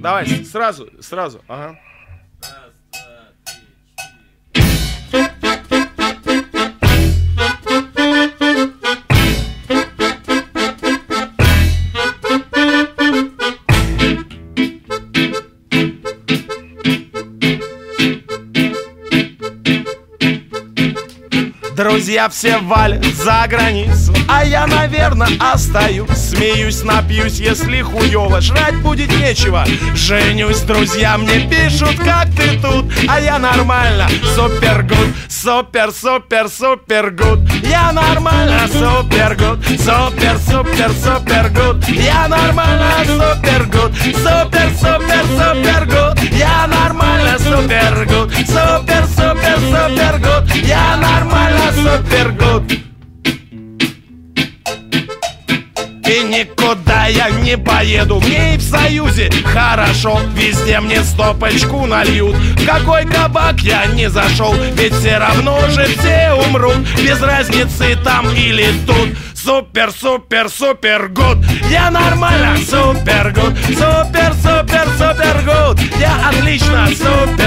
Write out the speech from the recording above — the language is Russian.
Давай, сразу, ага. Друзья все валят за границу, а я, наверное, остаюсь. Смеюсь, напьюсь, если хуёво, жрать будет нечего. Женюсь, друзья мне пишут, как ты тут, а я нормально, супер гуд, супер гуд. Я нормально, супер гуд, супер гуд. Я нормально, супер гуд, супер гуд. Я нормально, супер гуд, супер гуд. Я нормально, супер гуд. И никуда я не поеду, мне и в Союзе хорошо. Везде мне стопочку нальют. В какой кабак я не зашел, ведь все равно же все умрут. Без разницы там или тут. Супер гуд. Я нормально, супер гуд. Супер гуд. Я отлично, супер